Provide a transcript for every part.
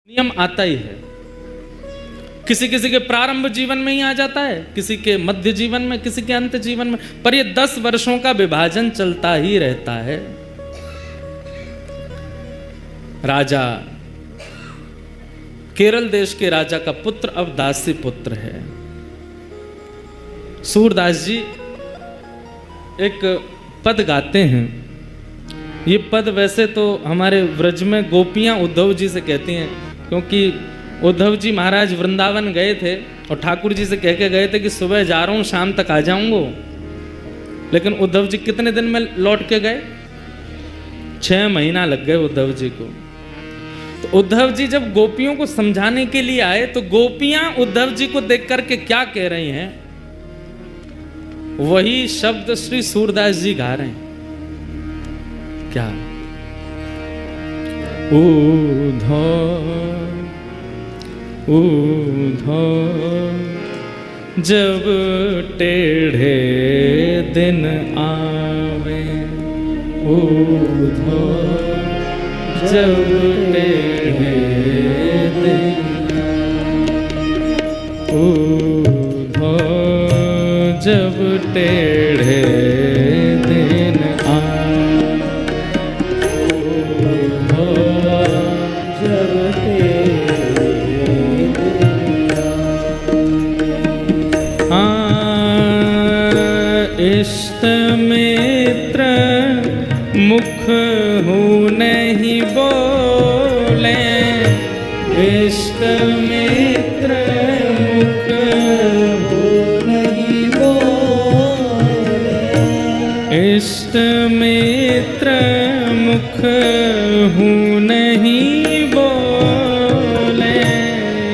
नियम आता ही है। किसी किसी के प्रारंभ जीवन में ही आ जाता है, किसी के मध्य जीवन में, किसी के अंत जीवन में, पर ये 10 वर्षों का विभाजन चलता ही रहता है। राजा, केरल देश के राजा का पुत्र अब दासी पुत्र है। सूरदास जी एक पद गाते हैं। ये पद वैसे तो हमारे व्रज में गोपियां उद्धव जी से कहती हैं, क्योंकि उद्धव जी महाराज वृंदावन गए थे और ठाकुर जी से कह के गए थे कि सुबह जा रहा हूं, शाम तक आ जाऊंगा। लेकिन उद्धव जी कितने दिन में लौट के गए? 6 महीना लग गए उद्धव जी को। तो उद्धव जी जब गोपियों को समझाने के लिए आए तो गोपियां उद्धव जी को देख करके क्या कह रही हैं, वही शब्द श्री सूरदास जी गा रहे हैं। क्या? उद्धव जब टेढ़े दिन आवे, उद्धव जब टेढ़े दिन, उद्धव जब टेढ़े दिन आवे, उद्धव जब टेढ़े दिन आवे। इष्ट मित्र मुख हूँ नहीं बोले, इष्ट मित्र मुख हूँ नहीं बोले, इष्ट मित्र मुख हूँ नहीं बोले।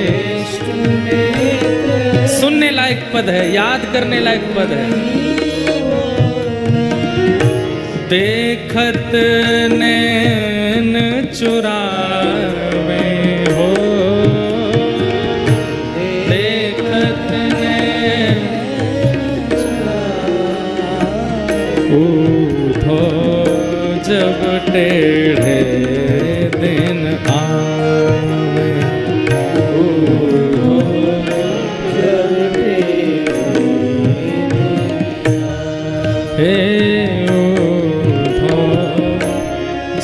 इष्ट मित्र सुनने लायक पद है, याद करने लायक पद है। देखत नैन चुरावे हो, देखत नैन उद्धव जब टेढ़े दिन आवे, उद्धव जब टेढ़े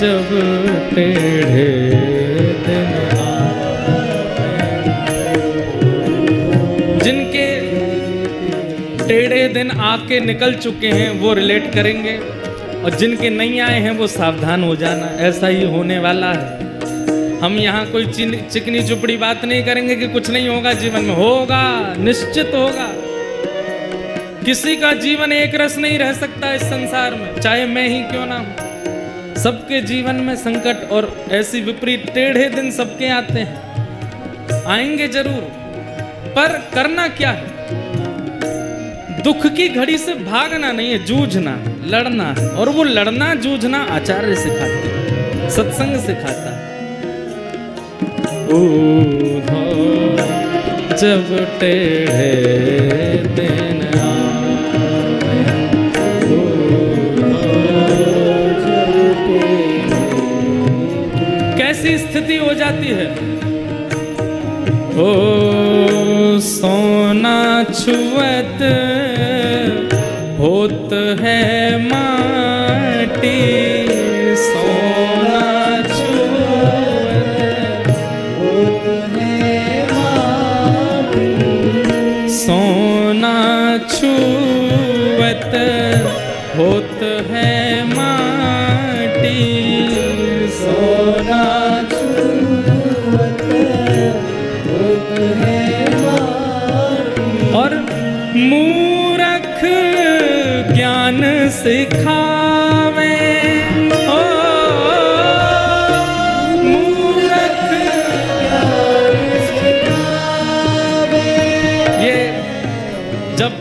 जब टेढ़े दिन आवे। जिनके टेढ़े दिन आके निकल चुके हैं वो रिलेट करेंगे, और जिनके नहीं आए हैं वो सावधान हो जाना, ऐसा ही होने वाला है। हम यहाँ कोई चिकनी चुपड़ी बात नहीं करेंगे कि कुछ नहीं होगा जीवन में, होगा, निश्चित होगा। किसी का जीवन एक रस नहीं रह सकता इस संसार में, चाहे मैं ही क्यों ना हूं। सबके जीवन में संकट और ऐसी विपरीत टेढ़े दिन सबके आते हैं, आएंगे जरूर, पर करना क्या है? दुख की घड़ी से भागना नहीं है, जूझना, लड़ना है। और वो लड़ना जूझना आचार्य सिखाते हैं, सत्संग सिखाता है। उद्धव जब टेढ़े दिन कैसी स्थिति हो जाती है। ओ सोना छुअत होत है माटी, सोना छुअत होत है माटी, सोना छुअत होत है माटी, सोना छुअत होत है माटी। और मूर्ख ज्ञान सिखावे, ओ मूर्ख ज्ञान सिखावे। ये जब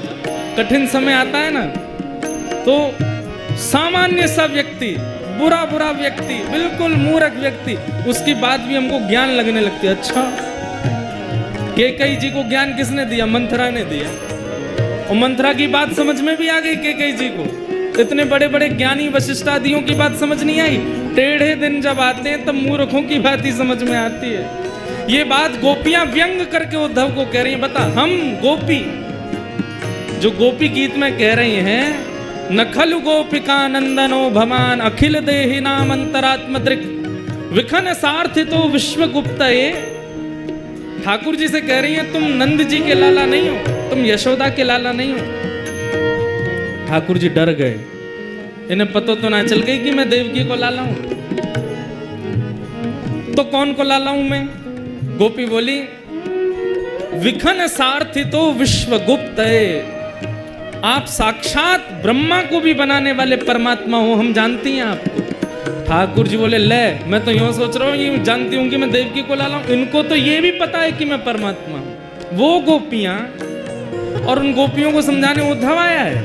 कठिन समय आता है ना, तो सामान्य सा व्यक्ति, बुरा बुरा व्यक्ति, बिल्कुल मूर्ख व्यक्ति, उसकी बात भी हमको ज्ञान लगने लगती है। अच्छा, कैकेयी जी को ज्ञान किसने दिया? मंथरा ने दिया। और मंथरा की बात समझ में भी आ गई कैकेयी जी को। इतने बड़े बड़े ज्ञानी वशिष्ठादियों की बात समझ नहीं आई। टेढ़े दिन जब आते हैं तब मूर्खों की बात ही समझ में आती है। ये बात गोपियां व्यंग करके उद्धव को कह रही हैं। बता, हम गोपी जो गोपी गीत में कह रही हैं, नखलु गोपिका नंदनो भमान अखिल देहि नाम अंतरात्म दृक् विखन सार्थितो विश्वगुप्त। ठाकुर जी से कह रही हैं तुम नंद जी के लाला नहीं हो, तुम यशोदा के लाला नहीं हो। ठाकुर जी डर गए, इन्हें पता तो ना चल गई कि मैं देवकी को लाला हूं। तो कौन को लाला हूं मैं? गोपी बोली विखन सार्थितो विश्वगुप्त। आप साक्षात ब्रह्मा को भी बनाने वाले परमात्मा हो, हम जानती हैं आपको। ठाकुर जी बोले ले, मैं तो यूं सोच रहा हूं ये जानती हूं कि मैं देवकी को लाला हूं, इनको तो ये भी पता है कि मैं परमात्मा हूं। वो गोपियां, और उन गोपियों को समझाने उद्धव आया है।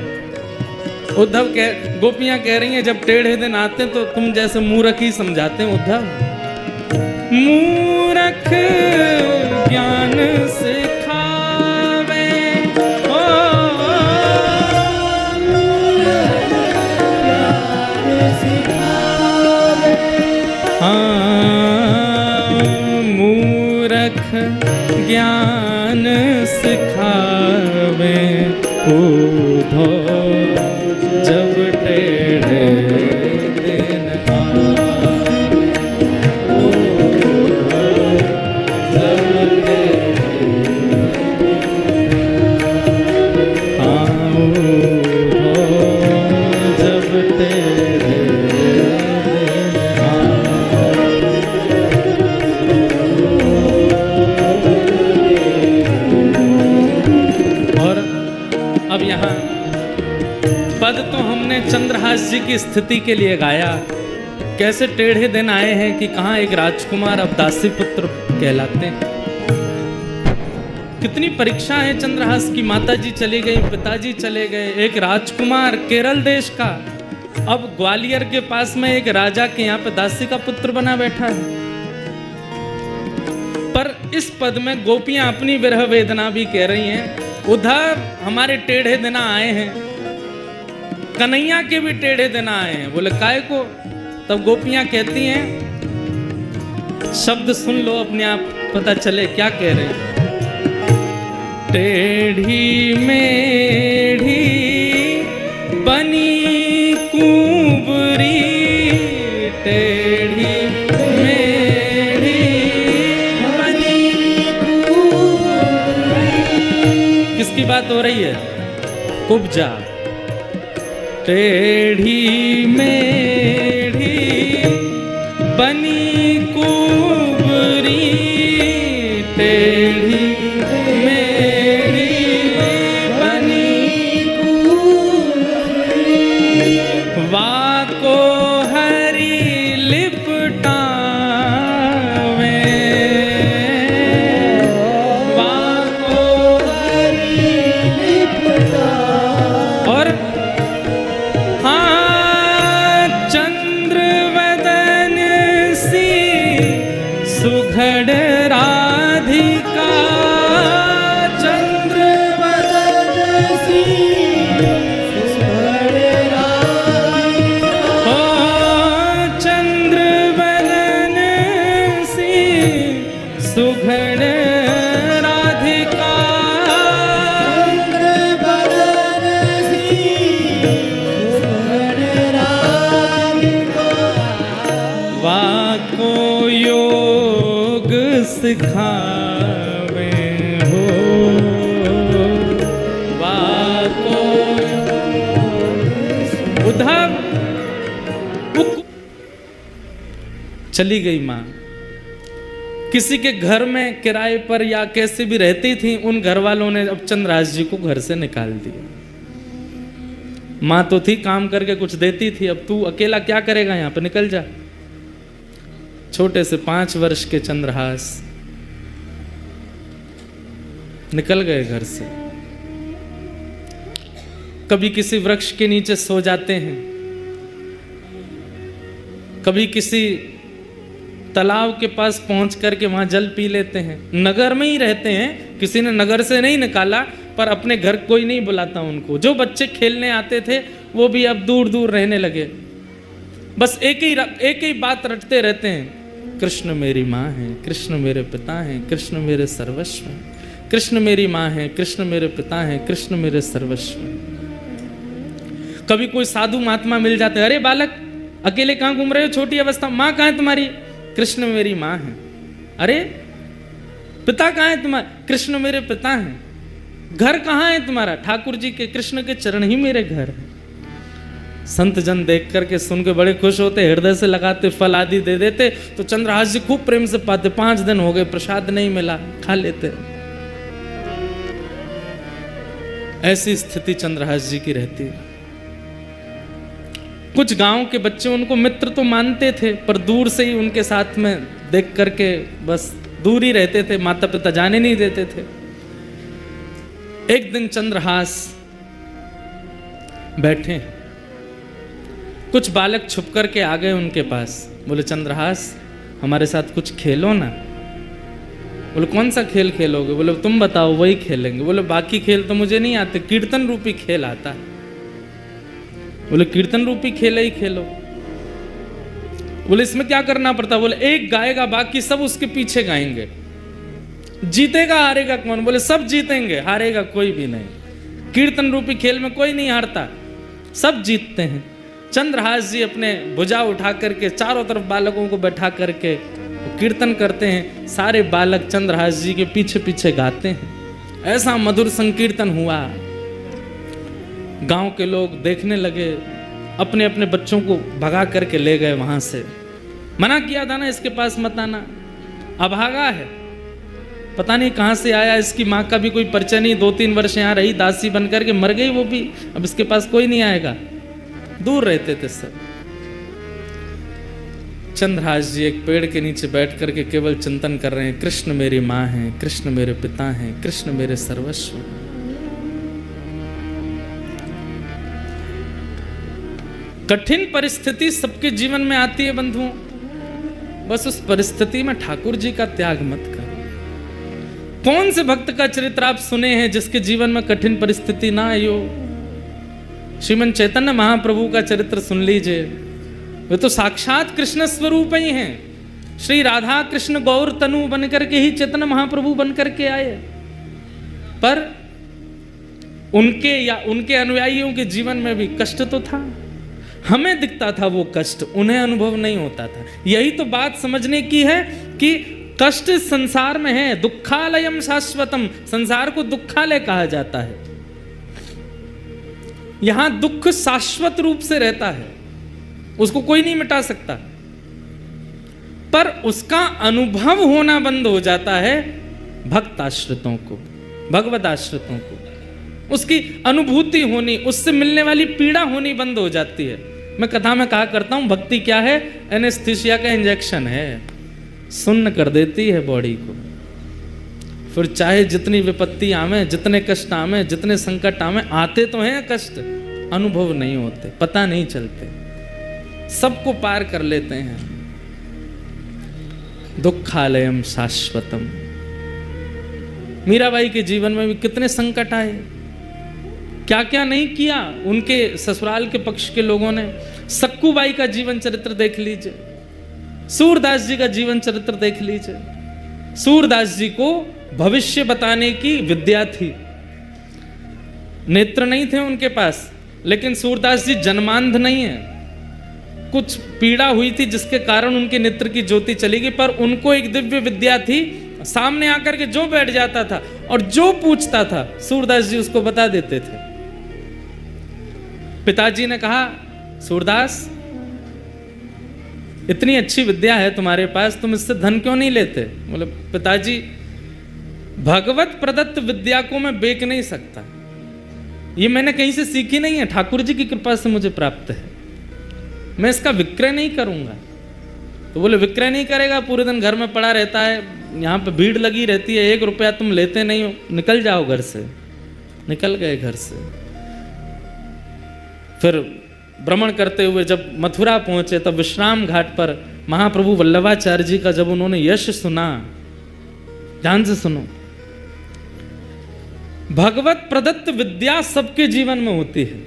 गोपियां कह रही हैं जब टेढ़े दिन आते हैं तो तुम जैसे मूर्ख ही समझाते हैं उद्धव। मूर्ख ज्ञान सिखावे, मूर्ख ज्ञान सिखावे उद्धव जब टेढ़े दिन पद तो हमने चंद्रहास जी की स्थिति के लिए गाया, कैसे टेढ़े दिन आए हैं कि कहाँ एक राजकुमार अब दासी पुत्र कहलाते हैं। कितनी परीक्षा है चंद्रहास की। माताजी चली गई, पिताजी चले गए, एक राजकुमार केरल देश का अब ग्वालियर के पास में एक राजा के यहाँ पे दासी का पुत्र बना बैठा है। पर इस पद में गोपियां अपनी विरह वेदना भी कह रही हैं। उद्धव हमारे टेढ़े दिन आए हैं, कन्हैया के भी टेढ़े दिन आए हैं। बोले काय को? तब गोपियां कहती हैं, शब्द सुन लो अपने आप पता चले क्या कह रहे हैं। टेढ़ी मेढ़ी बनी कुंवरी, टेढ़ी मेढ़ी बनी कुंवरी। किसकी बात हो रही है? कुब्जा। टेढ़ी मेढ़ी बनी कुंवरी, टेढ़ी मेढ़ी बनी कुंवरी। वाको हरी लिपटावे, वाको हरी लिपटावे। और सुघड़ राधिका, चंद्रवदन सी सुघड़ राधिका, हो चंद्रवदन सी सुघड़ राधिका, चंद्रवदन सी सुघड़ राधिका। वाको योग सिखावे हो, वाको। उद्धव चली गई मां, किसी के घर में किराए पर या कैसे भी रहती थी, उन घर वालों ने अब चंद्रहास जी को घर से निकाल दिया। मां तो थी, काम करके कुछ देती थी, अब तू अकेला क्या करेगा यहां पर, निकल जा। छोटे से 5 वर्ष के चंद्रहास निकल गए घर से। कभी किसी वृक्ष के नीचे सो जाते हैं, कभी किसी तालाब के पास पहुंच करके वहां जल पी लेते हैं। नगर में ही रहते हैं, किसी ने नगर से नहीं निकाला, पर अपने घर कोई नहीं बुलाता उनको। जो बच्चे खेलने आते थे वो भी अब दूर दूर रहने लगे, बस एक ही बात रटते रहते हैं। कृष्ण मेरी माँ है, कृष्ण मेरे पिता हैं, कृष्ण मेरे सर्वस्व हैं। कृष्ण मेरी माँ है, कृष्ण मेरे पिता हैं, कृष्ण मेरे सर्वस्व हैं। कभी कोई साधु महात्मा मिल जाते, अरे बालक अकेले कहाँ घूम रहे हो, छोटी अवस्था, माँ कहाँ है तुम्हारी? कृष्ण मेरी माँ है। अरे पिता कहाँ है तुम्हारा? कृष्ण मेरे पिता हैं। घर कहाँ है तुम्हारा? ठाकुर जी के, कृष्ण के चरण ही मेरे घर है। संत जन देख करके सुन के बड़े खुश होते, हृदय से लगाते, फल आदि दे देते। तो चंद्रहास जी खूब प्रेम से पाते। 5 दिन हो गए, प्रसाद नहीं मिला, खा लेते। ऐसी स्थिति चंद्रहास जी की रहती है। कुछ गांव के बच्चे उनको मित्र तो मानते थे, पर दूर से ही उनके साथ में देख करके बस दूर ही रहते थे, माता पिता जाने नहीं देते थे। एक दिन चंद्रहास बैठे, कुछ बालक छुप करके आ गए उनके पास। बोले चंद्रहास हमारे साथ कुछ खेलो ना। बोले कौन सा खेल खेलोगे? बोले तुम बताओ, वही खेलेंगे। बोले बाकी खेल तो मुझे नहीं आते, कीर्तन रूपी खेल आता है। बोले कीर्तन रूपी खेल ही खेलो। बोले इसमें क्या करना पड़ता? बोले एक गाएगा, बाकी सब उसके पीछे गाएंगे। जीतेगा हारेगा कौन? बोले सब जीतेंगे, हारेगा कोई भी नहीं। कीर्तन रूपी खेल में कोई नहीं हारता, सब जीतते हैं। चंद्रहास जी अपने भुजा उठा करके चारों तरफ बालकों को बैठा करके कीर्तन करते हैं। सारे बालक चंद्रहास जी के पीछे पीछे गाते हैं। ऐसा मधुर संकीर्तन हुआ। गांव के लोग देखने लगे, अपने अपने बच्चों को भगा करके ले गए वहां से। मना किया था ना इसके पास मत आना, अभागा है, पता नहीं कहां से आया, इसकी माँ का भी कोई परिचय नहीं, 2-3 वर्ष यहाँ रही दासी बन करके, मर गई वो भी, अब इसके पास कोई नहीं आएगा। दूर रहते थे सब। चंद्रहास जी एक पेड़ के नीचे बैठ करके केवल चिंतन कर रहे हैं, कृष्ण मेरी माँ है, कृष्ण मेरे पिता हैं, कृष्ण मेरे सर्वस्व। कठिन परिस्थिति सबके जीवन में आती है बंधुओं, बस उस परिस्थिति में ठाकुर जी का त्याग मत करो। कौन से भक्त का चरित्र आप सुने हैं जिसके जीवन में कठिन परिस्थिति ना आई हो? श्रीमन चैतन्य महाप्रभु का चरित्र सुन लीजिए, वे तो साक्षात कृष्ण स्वरूप ही हैं। श्री राधा कृष्ण गौर तनु बनकर के ही चैतन्य महाप्रभु बनकर के आए, पर उनके या उनके अनुयायियों के जीवन में भी कष्ट तो था। हमें दिखता था वो कष्ट, उन्हें अनुभव नहीं होता था। यही तो बात समझने की है कि कष्ट संसार में है। दुखालयम शाश्वतम, संसार को दुखालय कहा जाता है। यहां दुख शाश्वत रूप से रहता है, उसको कोई नहीं मिटा सकता, पर उसका अनुभव होना बंद हो जाता है भक्त आश्रितों को, भगवत आश्रितों को। उसकी अनुभूति होनी, उससे मिलने वाली पीड़ा होनी बंद हो जाती है। मैं कथा में कहा करता हूं, भक्ति क्या है? एनेस्थीसिया का इंजेक्शन है, सुन्न कर देती है बॉडी को। फिर चाहे जितनी विपत्ति आवे, जितने कष्ट आवे, जितने संकट आवे, आते तो हैं कष्ट, अनुभव नहीं होते, पता नहीं चलते, सबको पार कर लेते हैं। दुखालयम शाश्वतम। मीराबाई के जीवन में भी कितने संकट आए, क्या क्या नहीं किया उनके ससुराल के पक्ष के लोगों ने। सक्कूबाई का जीवन चरित्र देख लीजिए, सूरदास जी का जीवन चरित्र देख लीजिए। सूरदास जी को भविष्य बताने की विद्या थी, नेत्र नहीं थे उनके पास, लेकिन सूरदास जी जन्मांध नहीं है। कुछ पीड़ा हुई थी जिसके कारण उनके नेत्र की ज्योति चली गई, पर उनको एक दिव्य विद्या थी। सामने आकर के जो बैठ जाता था और जो पूछता था सूरदास जी उसको बता देते थे। पिताजी ने कहा, सूरदास इतनी अच्छी विद्या है तुम्हारे पास, तुम इससे धन क्यों नहीं लेते? बोले पिताजी, भगवत प्रदत्त विद्या को मैं बेच नहीं सकता, ये मैंने कहीं से सीखी नहीं है, ठाकुर जी की कृपा से मुझे प्राप्त है, मैं इसका विक्रय नहीं करूंगा। तो बोले विक्रय नहीं करेगा, पूरे दिन घर में पड़ा रहता है, यहाँ पे भीड़ लगी रहती है, 1 रुपया तुम लेते नहीं हो, निकल जाओ घर से। निकल गए घर से। फिर भ्रमण करते हुए जब मथुरा पहुंचे, तब विश्राम घाट पर महाप्रभु वल्लभाचार्य जी का जब उन्होंने यश सुना, ध्यान से सुनो, भगवत प्रदत्त विद्या सबके जीवन में होती है,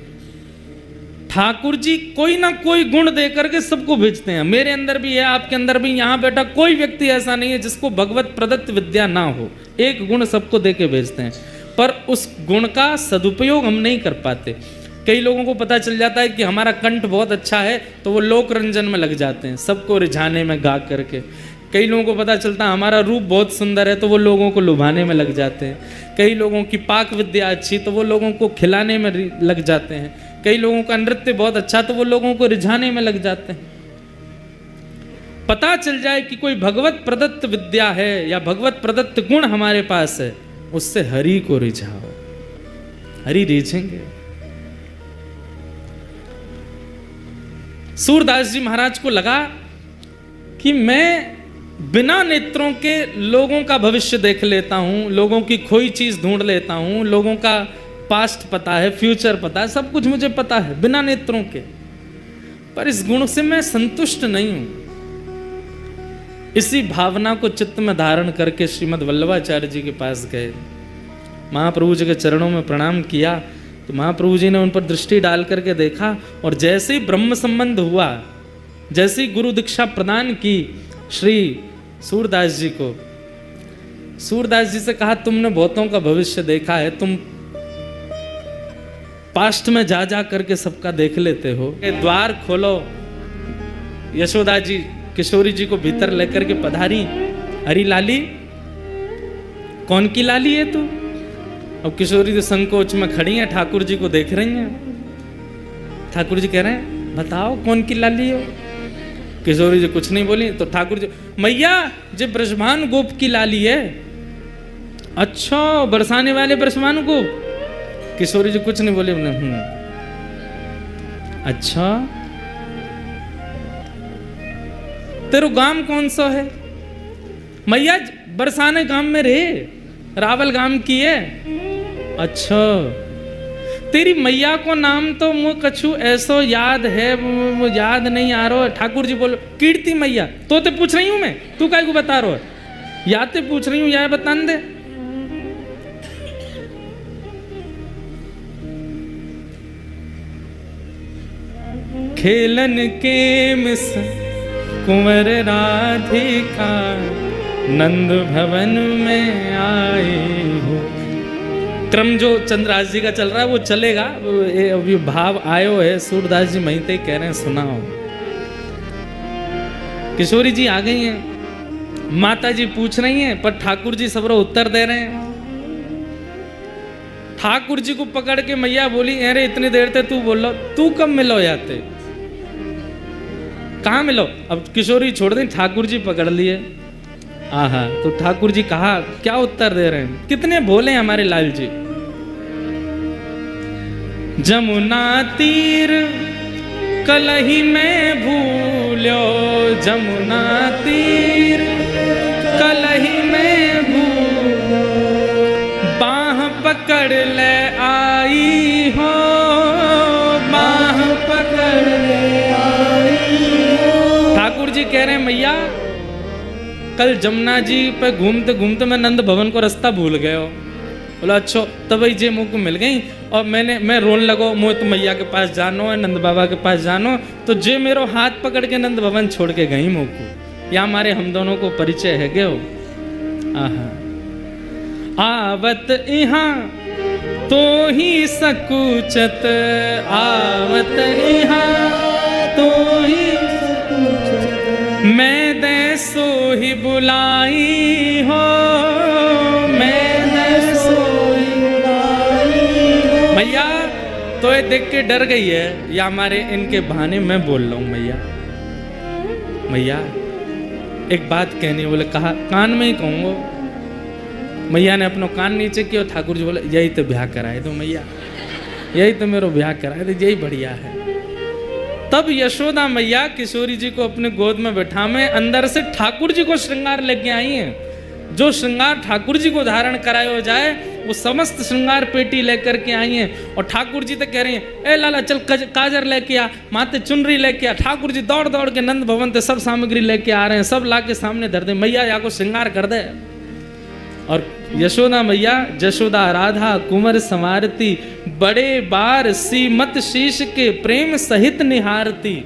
ठाकुर जी कोई ना कोई गुण दे करके सबको भेजते हैं। मेरे अंदर भी है, आपके अंदर भी, यहाँ बैठा कोई व्यक्ति ऐसा नहीं है जिसको भगवत प्रदत्त विद्या ना हो। एक गुण सबको दे के भेजते हैं, पर उस गुण का सदुपयोग हम नहीं कर पाते। कई लोगों को पता चल जाता है कि हमारा कंठ बहुत अच्छा है, तो वो लोक रंजन में लग जाते हैं, सबको रिझाने में गा करके। कई लोगों को पता चलता है हमारा रूप बहुत सुंदर है, तो वो लोगों को लुभाने में लग जाते हैं। कई लोगों की पाक विद्या अच्छी, तो वो लोगों को खिलाने में लग जाते हैं। कई लोगों का नृत्य बहुत अच्छा, तो वो लोगों को रिझाने में लग जाते हैं। पता चल जाए कि कोई भगवत प्रदत्त विद्या है या भगवत प्रदत्त गुण हमारे पास है, उससे हरि को रिझाओ, हरि रिझेंगे। सूरदास जी महाराज को लगा कि मैं बिना नेत्रों के लोगों का भविष्य देख लेता हूं, लोगों की खोई चीज ढूंढ लेता हूं, लोगों का पास्ट पता है, फ्यूचर पता है, सब कुछ मुझे पता है बिना नेत्रों के, पर इस गुण से मैं संतुष्ट नहीं हूं। इसी भावना को चित्त में धारण करके श्रीमद् वल्लभाचार्य जी के पास गए, महाप्रभु जी के चरणों में प्रणाम किया, तो महाप्रभु जी ने उन पर दृष्टि डाल करके देखा, और जैसे ही ब्रह्म संबंध हुआ, जैसे ही गुरु दीक्षा प्रदान की श्री सूरदास जी को, सूरदास जी से कहा तुमने बहुतों का भविष्य देखा है, तुम पास्ट में जा जा करके सबका देख लेते हो, द्वार खोलो। यशोदा जी किशोरी जी को भीतर लेकर के पधारी, अरे लाली, कौन की लाली है तू? अब किशोरी जी संकोच में खड़ी हैं, ठाकुर जी को देख रही हैं। ठाकुर जी कह रहे हैं बताओ कौन की लाली हो? किशोरी जी कुछ नहीं बोली, तो ठाकुर जी, मैया जे ब्रजभान गोप की लाली है। अच्छा, बरसाने वाले ब्रजभान गोप? किशोरी जी कुछ नहीं बोले। अच्छा, तेरो गांव कौन सा है? मैया बरसाने गांव में रे, रावल गांव की है। अच्छा, तेरी मैया को नाम तो मुझे कछु ऐसो याद है, वो याद नहीं आ रहा है। ठाकुर जी बोलो कीर्ति मैया, तो ते पूछ रही हूं मैं, तू काय को बता रहा है? या ते पूछ रही हूं या बता दे। खेलन के मिस कुंवर राधिका, नंद भवन में आए हो। क्रम जो चंद्रदास जी का चल रहा है वो चलेगा, अभी भाव आयो है, सूरदास जी वहीं कह रहे हैं सुनाओ। किशोरी जी आ गई हैं, माता जी पूछ रही हैं, पर ठाकुर जी सबरो उत्तर दे रहे हैं। ठाकुर जी को पकड़ के मैया बोली, अरे इतनी देर से तू बोल लो, तू कब मिलो याते, कहाँ मिलो? अब किशोरी छोड़ दें, ठाकुर जी पकड़ लिए। आहा, तो ठाकुर जी कहा क्या उत्तर दे रहे हैं, कितने भोले हैं हमारे लाल जी। जमुना तीर कलही में भूलो, जमुना तीर कलही में भूलो, बाह पकड़ ले आई हो, बाह पकड़ ले आई हो। ठाकुर जी कह रहे हैं मैया, कल जमुना जी पे घूमते घूमते मैं नंद भवन को रास्ता भूल गए हो। बोला अच्छा, तब जे मुँह को मिल गई, और मैं रोन लगो, मुँह तो मैया के पास जानो है, नंद बाबा के पास जानो, तो जे मेरो हाथ पकड़ के नंद भवन छोड़ के गई मुँह को। या हमारे हम दोनों को परिचय है गयो। आहा, आवत इहाँ तो ही सकुचत, आवत इहाँ तो ही मैं दे सो ही बुलाई हो, मैं दे सो ही बुलाई हो। मैया तो ये देख के डर गई है, या हमारे इनके बहाने मैं बोल रहा हूँ मैया, मैया एक बात कहनी है। बोले कहा, कान में ही कहूँगा। मैया ने अपना कान नीचे किया, ठाकुर जी बोले यही तो ब्याह कराए दो मैया, यही तो मेरा ब्याह कराए दो, यही बढ़िया है। तब यशोदा मैया किशोरी जी को अपने गोद में बैठा में अंदर से ठाकुर जी को श्रृंगार लेके आई हैं। जो श्रृंगार ठाकुर जी को धारण कराया जाए, वो समस्त श्रृंगार पेटी लेकर के आई हैं। और ठाकुर जी तो कह रहे हैं, ए लाला चल काजर लेके आ, माथे चुनरी लेके आ। ठाकुर जी दौड़ दौड़ के नंद भवन से सब सामग्री लेके आ रहे हैं, सब ला के सामने धर दे। मैया या को श्रृंगार कर दे। और यशोदा मैया जशोदा राधा कुंवर संवारती, बड़े बार सीमत शीश के प्रेम सहित निहारती।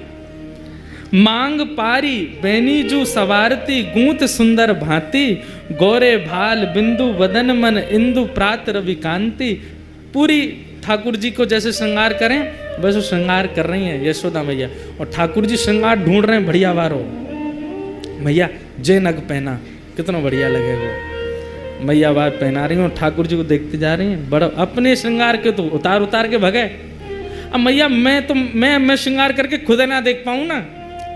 मांग पारी बैनीजू सवारती, गूंत सुंदर भांति, गौरे भाल बिंदु वदन मन इंदु प्रात रवि कांति। पूरी ठाकुर जी को जैसे श्रृंगार करें वैसे श्रृंगार कर रही हैं यशोदा मैया, और ठाकुर जी श्रृंगार ढूंढ रहे हैं बढ़िया वारो। मैया जे नग पहना, कितना बढ़िया लगे वो। मैया वार पहना रही हूँ, ठाकुर जी को देखते जा रही हैं। बड़ा अपने श्रृंगार के तो उतार उतार के भगे। अब मैया मैं श्रृंगार करके खुद ना देख पाऊँ ना,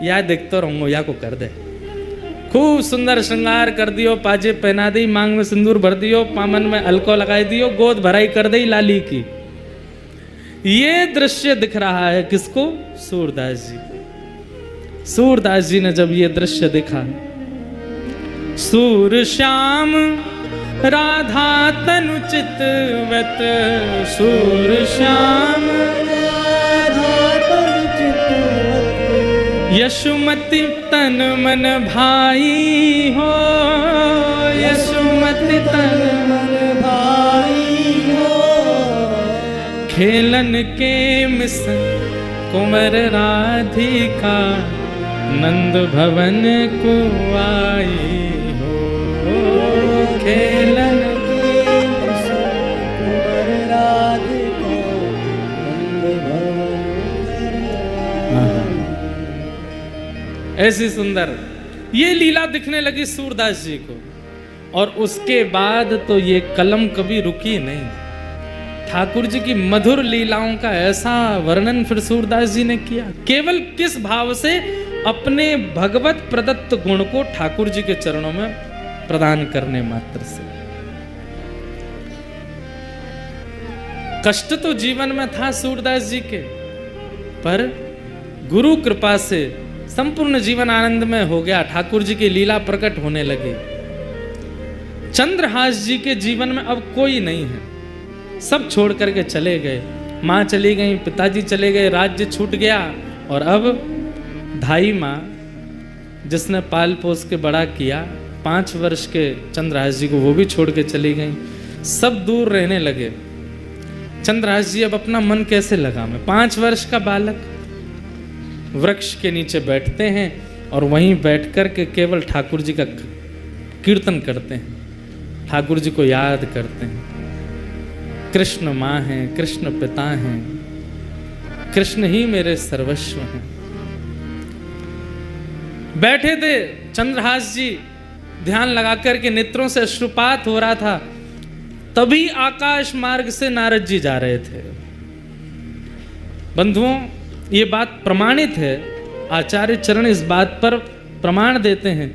या देखते रहूँगा, या को कर दे। खूब सुंदर श्रृंगार कर दियो, पाजे पहना दी, मांग में सिंदूर भर दियो, पामन में अलको लगाई दियो, गोद भराई कर दी लाली की। ये दृश्य दिख रहा है किसको? सूरदास जी। सूरदास जी ने जब ये दृश्य देखा, सूर श्याम राधा तनु चितवत, सूर श्याम यशुमति तन मन भाई हो, यशुमति तन मन भाई हो। खेलन के मिसन कुंवर राधिका, नंद भवन को आई हो। खेलन के मिसन कुंवर राधिका, नंद भवन। ऐसी सुंदर ये लीला दिखने लगी सूरदास जी को, और उसके बाद तो ये कलम कभी रुकी नहीं। ठाकुर जी की मधुर लीलाओं का ऐसा वर्णन फिर सूरदास जी ने किया। केवल किस भाव से? अपने भगवत प्रदत्त गुण को ठाकुर जी के चरणों में प्रदान करने मात्र से। कष्ट तो जीवन में था सूरदास जी के, पर गुरु कृपा से संपूर्ण जीवन आनंद में हो गया। ठाकुर जी की लीला प्रकट होने लगी। चंद्रहास जी के जीवन में अब कोई नहीं है, सब छोड़ करके चले गए। माँ चली गई, पिताजी चले गए, राज्य छूट गया, और अब धाई माँ जिसने पाल पोस के बड़ा किया, 5 वर्ष के चंद्रहास जी को, वो भी छोड़ के चली गई। सब दूर रहने लगे। चंद्रहास जी अब अपना मन कैसे लगावे? 5 वर्ष का बालक वृक्ष के नीचे बैठते हैं और वहीं बैठ कर के केवल ठाकुर जी का कीर्तन करते हैं, ठाकुर जी को याद करते हैं। कृष्ण माँ हैं, कृष्ण पिता हैं, कृष्ण ही मेरे सर्वस्व हैं। बैठे थे चंद्रहास जी, ध्यान लगा कर के नेत्रों से अश्रुपात हो रहा था। तभी आकाश मार्ग से नारद जी जा रहे थे। बंधुओं, ये बात प्रमाणित है, आचार्य चरण इस बात पर प्रमाण देते हैं।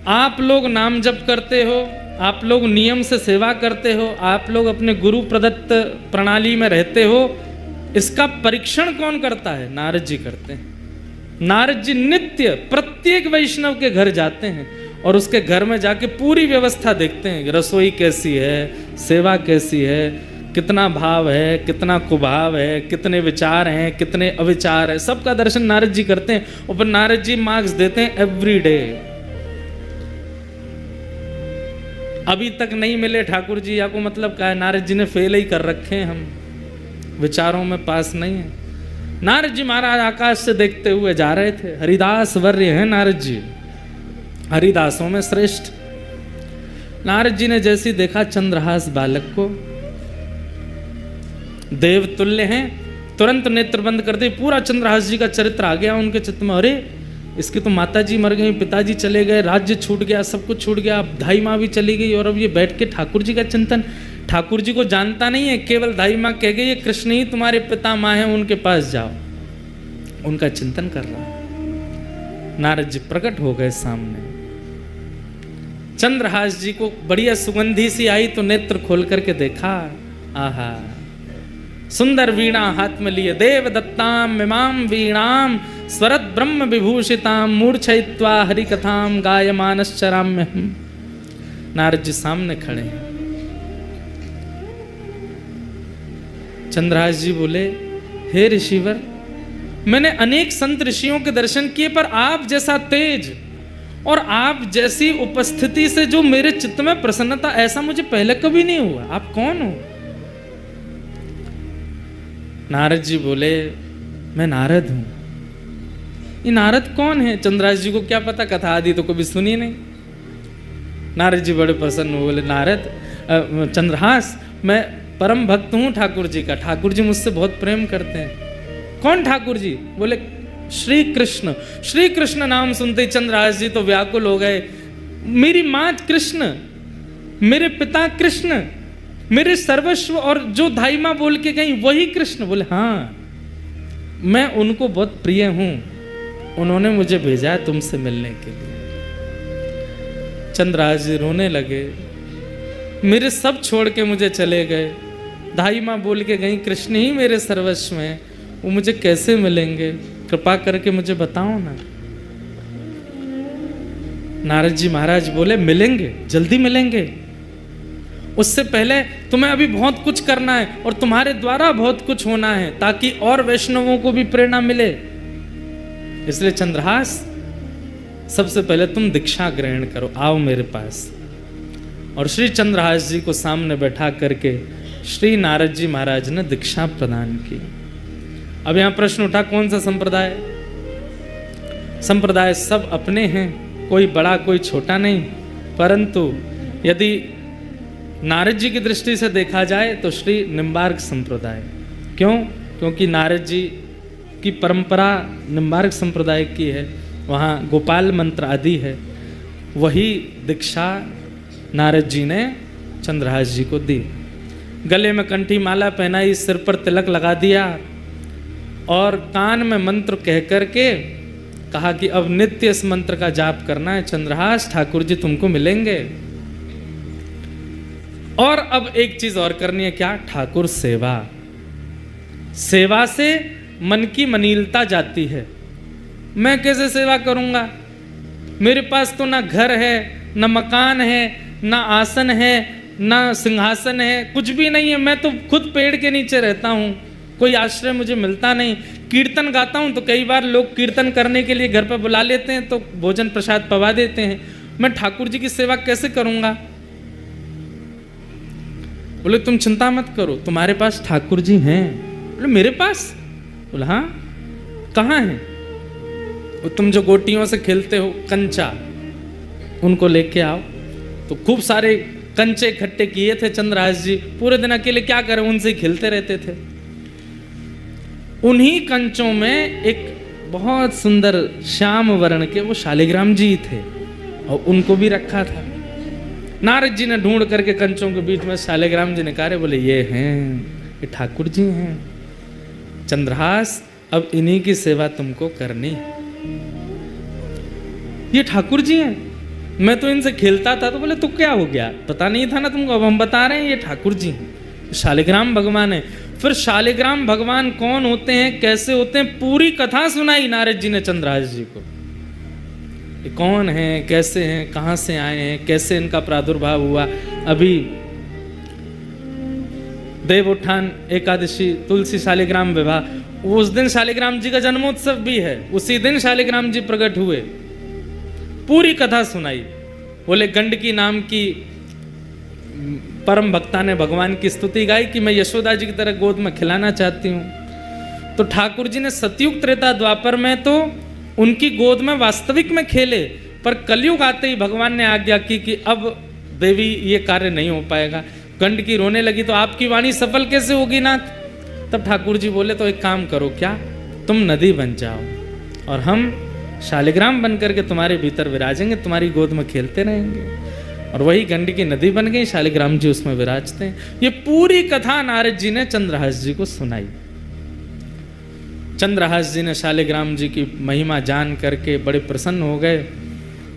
आप लोग नाम जप करते हो, आप लोग नियम से सेवा करते हो, आप लोग अपने गुरु प्रदत्त प्रणाली में रहते हो, इसका परीक्षण कौन करता है? नारद जी करते हैं। नारद जी नित्य प्रत्येक वैष्णव के घर जाते हैं और उसके घर में जाके पूरी व्यवस्था देखते हैं। रसोई कैसी है, सेवा कैसी है, कितना भाव है, कितना कुभाव है, कितने विचार हैं, कितने अविचार है, सबका दर्शन नारद जी करते हैं। और फिर नारद जी मार्क्स देते हैं एवरी डे। अभी तक नहीं मिले ठाकुर जी, या को मतलब क्या है? नारद जी ने फेल ही कर रखे हैं, हम विचारों में पास नहीं है। नारद जी महाराज आकाश से देखते हुए जा रहे थे। हरिदास वर्य हैं नारद जी, हरिदासों में श्रेष्ठ। नारद जी ने जैसे देखा चंद्रहास बालक को, देव तुल्य हैं, तुरंत नेत्र बंद कर दे। पूरा चंद्रहास जी का चरित्र आ गया उनके चित्त में। अरे इसकी तो माता जी मर गई, पिताजी चले गए, राज्य छूट गया, सब कुछ छूट गया, अब धाई माँ भी चली गई, और अब ये बैठ के ठाकुर जी का चिंतन। ठाकुर जी को जानता नहीं है, केवल धाई माँ कह गई ये कृष्ण ही तुम्हारे पिता माँ हैं, उनके पास जाओ। उनका चिंतन कर रहा। नारद जी प्रकट हो गए सामने। चंद्रहास जी को बढ़िया सुगंधी सी आई तो नेत्र खोल करके देखा, आहा सुंदर वीणा हाथ में लिए, देव दत्ताम मिमाम वीणाम स्वरत ब्रह्म विभूषिताम मूर्छयित्वा हरि कथाम गायमानश्चराम्यहम्। नारद जी सामने खड़े हैं। चंद्रहास जी बोले, हे ऋषिवर, मैंने अनेक संत ऋषियों के दर्शन किए, पर आप जैसा तेज और आप जैसी उपस्थिति से जो मेरे चित्त में प्रसन्नता, ऐसा मुझे पहले कभी नहीं हुआ। आप कौन हो? नारद जी बोले, मैं नारद हूं। ये नारद कौन है? चंद्रहास जी को क्या पता, कथा आदि तो कभी सुनी नहीं। नारद जी बड़े प्रसन्न हुए, बोले नारद चंद्रहास, मैं परम भक्त हूं ठाकुर जी का। ठाकुर जी मुझसे बहुत प्रेम करते हैं। कौन ठाकुर जी? बोले श्री कृष्ण। श्री कृष्ण नाम सुनते ही चंद्रहास जी तो व्याकुल हो गए। मेरी माँ कृष्ण, मेरे पिता कृष्ण, मेरे सर्वस्व, और जो धाई माँ बोल के गई वही कृष्ण। बोले हाँ, मैं उनको बहुत प्रिय हूं, उन्होंने मुझे भेजा है तुमसे मिलने के लिए। चंद्रहास जी रोने लगे, मेरे सब छोड़ के मुझे चले गए, धाई माँ बोल के गई कृष्ण ही मेरे सर्वस्व में, वो मुझे कैसे मिलेंगे? कृपा करके मुझे बताओ ना। नारद जी महाराज बोले मिलेंगे, जल्दी मिलेंगे। उससे पहले तुम्हें अभी बहुत कुछ करना है और तुम्हारे द्वारा बहुत कुछ होना है, ताकि और वैष्णवों को भी प्रेरणा मिले। इसलिए चंद्रहास, सबसे पहले तुम दीक्षा ग्रहण करो, आओ मेरे पास। और श्री चंद्रहास जी को सामने बैठा करके श्री नारद जी महाराज ने दीक्षा प्रदान की। अब यहां प्रश्न उठा, कौन सा संप्रदाय? संप्रदाय सब अपने हैं, कोई बड़ा कोई छोटा नहीं। परंतु यदि नारद जी की दृष्टि से देखा जाए तो श्री निम्बार्क संप्रदाय। क्यों? क्योंकि नारद जी की परंपरा निम्बार्क संप्रदाय की है, वहाँ गोपाल मंत्र आदि है। वही दीक्षा नारद जी ने चंद्रहास जी को दी। गले में कंठी माला पहनाई, सिर पर तिलक लगा दिया और कान में मंत्र कह करके कहा कि अब नित्य इस मंत्र का जाप करना है। चंद्रहास, ठाकुर जी तुमको मिलेंगे। और अब एक चीज और करनी है, क्या? ठाकुर सेवा। सेवा से मन की मनीलता जाती है। मैं कैसे सेवा करूंगा? मेरे पास तो ना घर है, ना मकान है, ना आसन है, ना सिंहासन है, कुछ भी नहीं है। मैं तो खुद पेड़ के नीचे रहता हूँ, कोई आश्रय मुझे मिलता नहीं। कीर्तन गाता हूँ तो कई बार लोग कीर्तन करने के लिए घर पर बुला लेते हैं, तो भोजन प्रसाद पवा देते हैं। मैं ठाकुर जी की सेवा कैसे करूंगा? बोले तुम चिंता मत करो, तुम्हारे पास ठाकुर जी हैं। बोले मेरे पास? बोला हाँ। कहाँ हैं? वो तुम जो गोटियों से खेलते हो, कंचा, उनको लेके आओ। तो खूब सारे कंचे इकट्ठे किए थे चंद्रहास जी। पूरे दिन अकेले क्या करें, उनसे ही खेलते रहते थे। उन्हीं कंचों में एक बहुत सुंदर श्याम वर्ण के वो शालिग्राम जी थे, और उनको भी रखा था। नारद जी ने ढूंढ करके कंचों के बीच में शालिग्राम जी निकाले। बोले ये हैं, ये ठाकुर जी हैं। चंद्रहास, अब इन्हीं की सेवा तुमको करनी है। ये ठाकुर जी हैं। मैं तो इनसे खेलता था। तो बोले तो क्या हो गया, पता नहीं था ना तुमको? अब हम बता रहे हैं, ये ठाकुर जी हैं, शालिग्राम भगवान है। फिर शालिग्राम भगवान कौन होते हैं, कैसे होते हैं, पूरी कथा सुनाई नारद जी ने चंद्रहास जी को। ये कौन है, कैसे हैं, कहाँ से आए हैं, कैसे इनका प्रादुर्भाव हुआ। अभी देवोत्थान एकादशी, तुलसी शालिग्राम विवाह, उस दिन शालिग्राम जी का जन्मोत्सव भी है। उसी दिन शालिग्राम जी प्रकट हुए। पूरी कथा सुनाई। बोले गंडकी नाम की परम भक्ता ने भगवान की स्तुति गाई कि मैं यशोदा जी की तरह गोद में खिलाना चाहती हूँ। तो ठाकुर जी ने सतयुग त्रेता द्वापर में तो उनकी गोद में वास्तविक में खेले, पर कलयुग आते ही भगवान ने आज्ञा की कि अब देवी ये कार्य नहीं हो पाएगा। गंडकी रोने लगी, तो आपकी वाणी सफल कैसे होगी नाथ? तब ठाकुर जी बोले तो एक काम करो, क्या? तुम नदी बन जाओ और हम शालिग्राम बन करके तुम्हारे भीतर विराजेंगे, तुम्हारी गोद में खेलते रहेंगे। और वही गंडकी नदी बन गई, शालिग्राम जी उसमें विराजते हैं। ये पूरी कथा नारद जी ने चंद्रहास जी को सुनाई। चंद्रहास जी ने शालिग्राम जी की महिमा जान करके बड़े प्रसन्न हो गए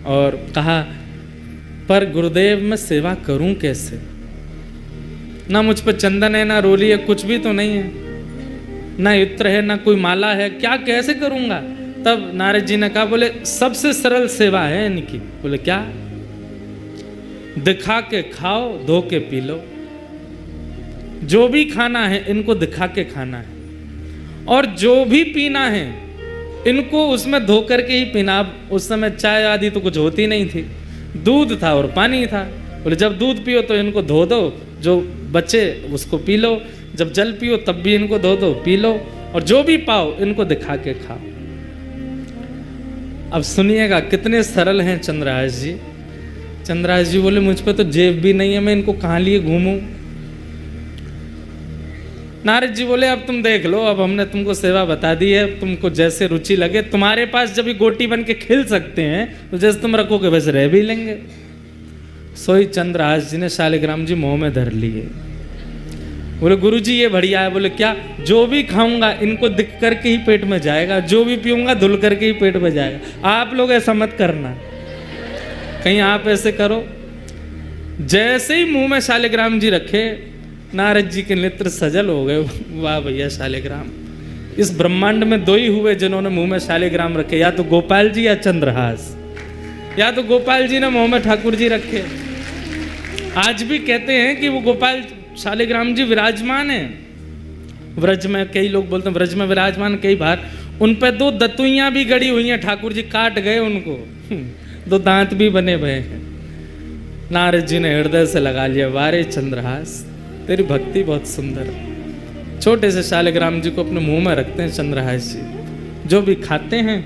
और कहा, पर गुरुदेव मैं सेवा करूं कैसे? ना मुझ पर चंदन है, ना रोली है, कुछ भी तो नहीं है, ना इत्र है, ना कोई माला है, क्या कैसे करूंगा? तब नारद जी ने कहा, बोले सबसे सरल सेवा है इनकी। बोले क्या? दिखा के खाओ, धो के पी लो। जो भी खाना है इनको दिखा के खाना है, और जो भी पीना है इनको उसमें धो करके ही पीना। अब उस समय चाय आदि तो कुछ होती नहीं थी, दूध था और पानी था। बोले जब दूध पियो तो इनको धो दो, जो बचे उसको पी लो, जब जल पियो तब भी इनको धो दो पी लो, और जो भी पाओ इनको दिखा के खाओ। अब सुनिएगा कितने सरल हैं चंद्रहास जी। चंद्रहास जी बोले मुझ पे तो जेब भी नहीं है, मैं इनको कहाँ लिए घूमूं। नारद जी बोले अब तुम देख लो, अब हमने तुमको सेवा बता दी है, तुमको जैसे रुचि लगे। तुम्हारे पास जब भी गोटी बन के खिल सकते हैं तो जैसे तुम रखोगे वैसे रह भी लेंगे। सोई चंद्रहास जी ने शालिग्राम जी मुंह में धर लिए। बोले गुरु जी ये बढ़िया है। बोले क्या? जो भी खाऊंगा इनको दिख करके ही पेट में जाएगा, जो भी पीऊंगा धुल करके ही पेट में जाएगा। आप लोग ऐसा मत करना, कहीं आप ऐसे करो। जैसे ही मुंह में शालिग्राम जी रखे, नारद जी के नेत्र सजल हो गए। वाह भैया शालिग्राम, इस ब्रह्मांड में दो ही हुए जिन्होंने मुंह में शालिग्राम रखे, या तो गोपाल जी या चंद्रहास। या तो गोपाल जी ने मुंह में ठाकुर जी रखे। आज भी कहते हैं कि वो गोपाल शालिग्राम जी विराजमान है व्रज में। कई लोग बोलते हैं व्रज में विराजमान, कई बार उन पे दो दतुइयां भी गड़ी हुई हैं, ठाकुर जी काट गए उनको, दो दांत भी बने हुए हैं। नारद जी ने हृदय से लगा लिया, वारे चंद्रहास तेरी भक्ति बहुत सुंदर है। छोटे से शालिग्राम जी को अपने मुंह में रखते हैं चंद्रहास जी। जो भी खाते हैं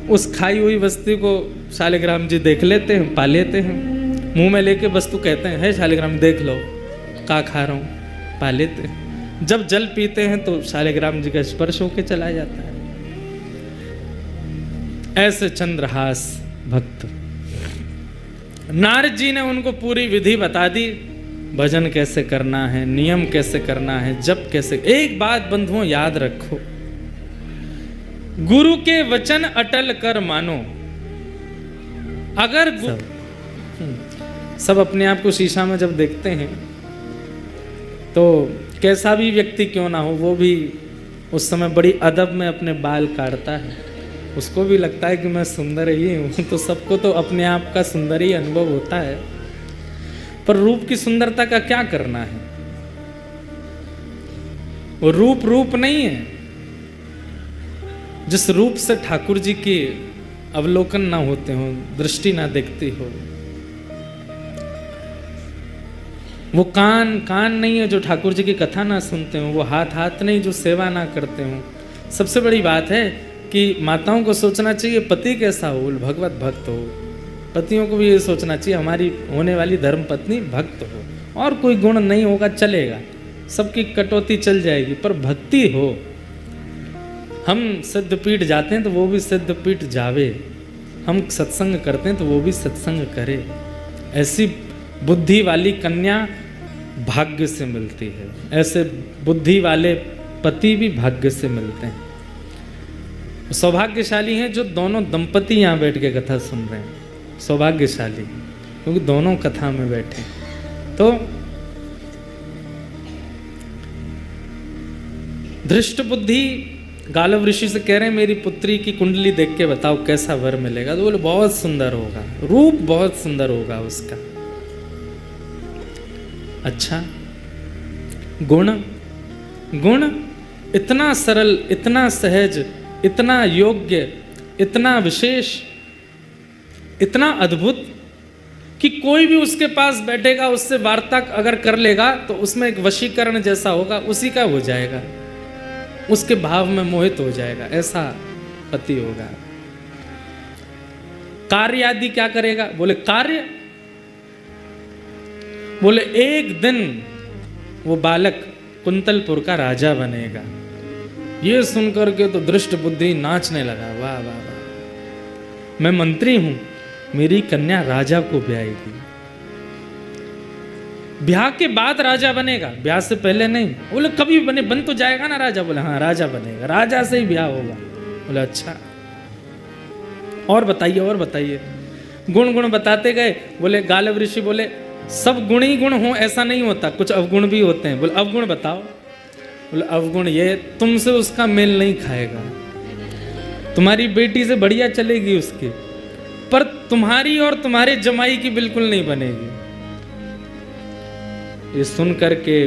उस खाई हुई वस्तु को शालिग्राम जी देख लेते हैं, पा लेते हैं, मुंह में लेके वस्तु कहते हैं, है शालिग्राम देख लो का खा रहा हूँ, पा लेते हैं। जब जल पीते हैं तो शालिग्राम जी का स्पर्श होके चला जाता है। ऐसे चंद्रहास भक्त। नारद जी ने उनको पूरी विधि बता दी, भजन कैसे करना है, नियम कैसे करना है, जप कैसे। एक बात बंधुओं याद रखो, गुरु के वचन अटल कर मानो। अगर सब अपने आप को शीशा में जब देखते हैं तो कैसा भी व्यक्ति क्यों ना हो, वो भी उस समय बड़ी अदब में अपने बाल काटता है। उसको भी लगता है कि मैं सुंदर ही हूँ, तो सबको तो अपने आप का सुंदर ही अनुभव होता है। पर रूप की सुंदरता का क्या करना है? वो रूप नहीं है। जिस रूप से ठाकुर जी की अवलोकन ना होते हो, दृष्टि ना देखती हो, वो कान नहीं है जो ठाकुर जी की कथा ना सुनते हो, वो हाथ नहीं जो सेवा ना करते हो। सबसे बड़ी बात है कि माताओं को सोचना चाहिए पति कैसा हो, भगवत भक्त हो। पतियों को भी ये सोचना चाहिए हमारी होने वाली धर्म पत्नी भक्त हो। और कोई गुण नहीं होगा चलेगा, सबकी कटौती चल जाएगी, पर भक्ति हो। हम सिद्धपीठ जाते हैं तो वो भी सिद्धपीठ जावे, हम सत्संग करते हैं तो वो भी सत्संग करे। ऐसी बुद्धि वाली कन्या भाग्य से मिलती है, ऐसे बुद्धि वाले पति भी भाग्य से मिलते हैं। सौभाग्यशाली हैं जो दोनों दंपति यहाँ बैठ के कथा सुन रहे हैं, सौभाग्यशाली, क्योंकि दोनों कथा में बैठे। तो धृष्ट बुद्धि गालव ऋषि से कह रहे हैं मेरी पुत्री की कुंडली देख के बताओ कैसा वर मिलेगा। तो बोले बहुत सुंदर होगा, रूप बहुत सुंदर होगा उसका। अच्छा, गुण इतना सरल, इतना सहज, इतना योग्य, इतना विशेष, इतना अद्भुत कि कोई भी उसके पास बैठेगा, उससे वार्ता अगर कर लेगा तो उसमें एक वशीकरण जैसा होगा, उसी का हो जाएगा, उसके भाव में मोहित हो जाएगा। ऐसा पति होगा। कार्य आदि क्या करेगा? बोले कार्य, बोले एक दिन वो बालक कुंतलपुर का राजा बनेगा। ये सुनकर के तो दृष्ट बुद्धि नाचने लगा, वाह वाह वाह, मैं मंत्री हूं, मेरी कन्या राजा को ब्याहेगी। ब्याह के बाद राजा बनेगा, ब्याह से पहले नहीं। बोले कभी बन तो जाएगा ना राजा? बोले हाँ राजा बनेगा, राजा से ही ब्याह होगा। बोले अच्छा, और बताइए। गुण बताते गए। बोले गालव ऋषि बोले सब गुण ही गुण हो ऐसा नहीं होता, कुछ अवगुण भी होते हैं। बोले अवगुण बताओ। बोले अवगुण ये, तुमसे उसका मेल नहीं खाएगा, तुम्हारी बेटी से बढ़िया चलेगी उसकी, पर तुम्हारी और तुम्हारे जमाई की बिल्कुल नहीं बनेगी। ये सुन करके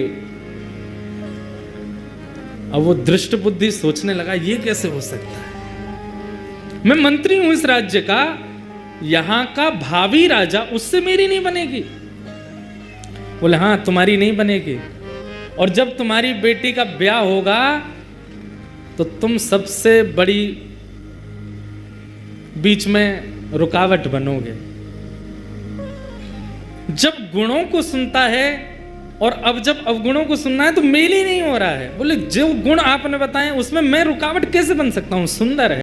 अब वो दृष्ट बुद्धि सोचने लगा ये कैसे हो सकता है। मैं मंत्री हूं इस राज्य का, यहां का भावी राजा, उससे मेरी नहीं बनेगी। बोले हाँ तुम्हारी नहीं बनेगी, और जब तुम्हारी बेटी का ब्याह होगा तो तुम सबसे बड़ी बीच में रुकावट बनोगे। जब गुणों को सुनता है और अब जब अवगुणों को सुनना है तो मेल ही नहीं हो रहा है। बोले जो गुण आपने बताए उसमें मैं रुकावट कैसे बन सकता हूं, सुंदर है।